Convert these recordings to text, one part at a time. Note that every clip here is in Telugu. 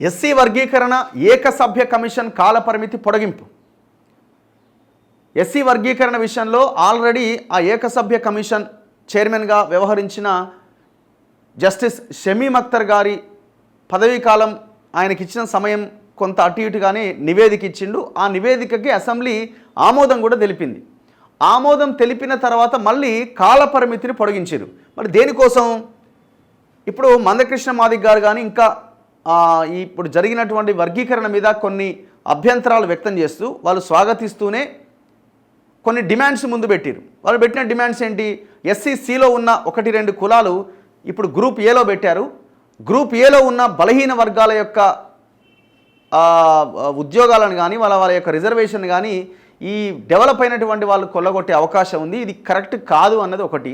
ఎస్సీ వర్గీకరణ ఏకసభ్య కమిషన్ కాలపరిమితి పొడిగింపు. ఎస్సీ వర్గీకరణ విషయంలో ఆల్రెడీ ఆ ఏకసభ్య కమిషన్ చైర్మన్గా వ్యవహరించిన జస్టిస్ షమీమ్ అఖ్తర్ గారి పదవీ కాలం ఆయనకిచ్చిన సమయం కొంత అటు ఇటుగానే నివేదిక ఇచ్చిండు. ఆ నివేదికకి అసెంబ్లీ ఆమోదం కూడా తెలిపింది. ఆమోదం తెలిపిన తర్వాత మళ్ళీ కాలపరిమితిని పొడిగించారు. మరి దేనికోసం? ఇప్పుడు మందకృష్ణ మాదిగ గారు కానీ ఇంకా ఇప్పుడు జరిగినటువంటి వర్గీకరణ మీద కొన్ని అభ్యంతరాలు వ్యక్తం చేస్తూ వాళ్ళు స్వాగతిస్తూనే కొన్ని డిమాండ్స్ ముందు పెట్టారు. వాళ్ళు పెట్టిన డిమాండ్స్ ఏంటి? ఎస్సీసీలో ఉన్న 1-2 కులాలు ఇప్పుడు గ్రూప్ ఏలో పెట్టారు. గ్రూప్ ఏలో ఉన్న బలహీన వర్గాల యొక్క ఉద్యోగాలను కానీ వాళ్ళ యొక్క రిజర్వేషన్ కానీ ఈ డెవలప్ అయినటువంటి వాళ్ళు కొల్లగొట్టే అవకాశం ఉంది. ఇది కరెక్ట్ కాదు అన్నది ఒకటి.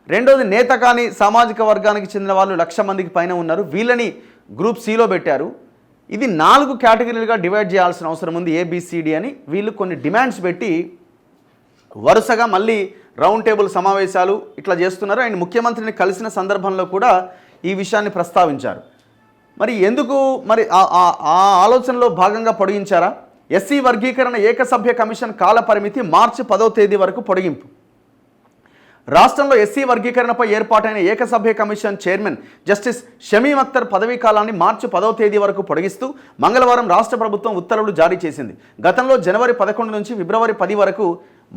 రెండోది, నేత కానీ సామాజిక వర్గానికి చెందిన వాళ్ళు 1,00,000 మందికి పైన ఉన్నారు, వీళ్ళని గ్రూప్ సిలో పెట్టారు. ఇది 4 కేటగిరీలుగా డివైడ్ చేయాల్సిన అవసరం ఉంది, ఏబిసిడి అని. వీళ్ళు కొన్ని డిమాండ్స్ పెట్టి వరుసగా మళ్ళీ రౌండ్ టేబుల్ సమావేశాలు ఇట్లా చేస్తున్నారు. ఆయన ముఖ్యమంత్రిని కలిసిన సందర్భంలో కూడా ఈ విషయాన్ని ప్రస్తావించారు. మరి ఎందుకు మరి ఆ ఆలోచనలో భాగంగా పొడిగించారా? ఎస్సీ వర్గీకరణ ఏకసభ్య కమిషన్ కాల పరిమితి మార్చి 10వ తేదీ వరకు పొడిగింపు. రాష్ట్రంలో ఎస్సీ వర్గీకరణపై ఏర్పాటైన ఏకసభ్య commission chairman justice Shamim Akhtar పదవీ కాలాన్ని మార్చి 10వ తేదీ వరకు పొడిగిస్తూ మంగళవారం రాష్ట్ర ప్రభుత్వం ఉత్తర్వులు జారీ చేసింది. గతంలో జనవరి 11 నుంచి ఫిబ్రవరి 10 వరకు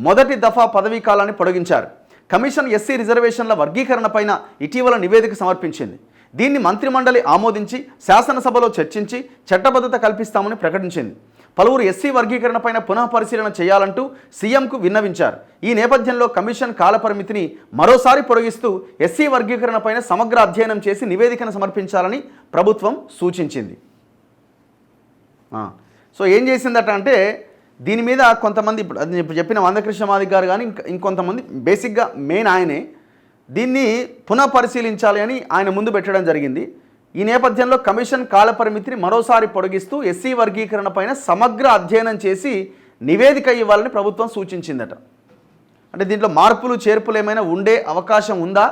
మొదటి దఫా పదవీ కాలాన్ని పొడిగించారు. కమిషన్ ఎస్సీ రిజర్వేషన్ల వర్గీకరణపైన ఇటీవల నివేదిక సమర్పించింది. దీన్ని మంత్రిమండలి ఆమోదించి శాసనసభలో చర్చించి చట్టబద్ధత కల్పిస్తామని ప్రకటించింది. పలువురు ఎస్సీ వర్గీకరణపైన పునఃపరిశీలన చేయాలంటూ సీఎంకు విన్నవించారు. ఈ నేపథ్యంలో కమిషన్ కాలపరిమితిని మరోసారి పొడిగిస్తూ ఎస్సీ వర్గీకరణపైన సమగ్ర అధ్యయనం చేసి నివేదికను సమర్పించాలని ప్రభుత్వం సూచించింది. సో ఏం చేసిందట అంటే దీని మీద కొంతమంది ఇప్పుడు చెప్పిన మందకృష్ణ మాదిగ గారు కానీ ఇంకొంతమంది బేసిక్గా మెయిన్ ఆయనే దీన్ని పునఃపరిశీలించాలి అని ఆయన ముందు పెట్టడం జరిగింది. ఈ నేపథ్యంలో కమిషన్ కాలపరిమితిని మరోసారి పొడిగిస్తూ ఎస్సీ వర్గీకరణ పైన సమగ్ర అధ్యయనం చేసి నివేదిక ఇవ్వాలని ప్రభుత్వం సూచించిందట. అంటే దీంట్లో మార్పులు చేర్పులు ఏమైనా ఉండే అవకాశం ఉందా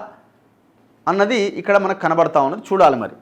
అన్నది ఇక్కడ మనకు కనబడతా ఉన్నది, చూడాలి మరి.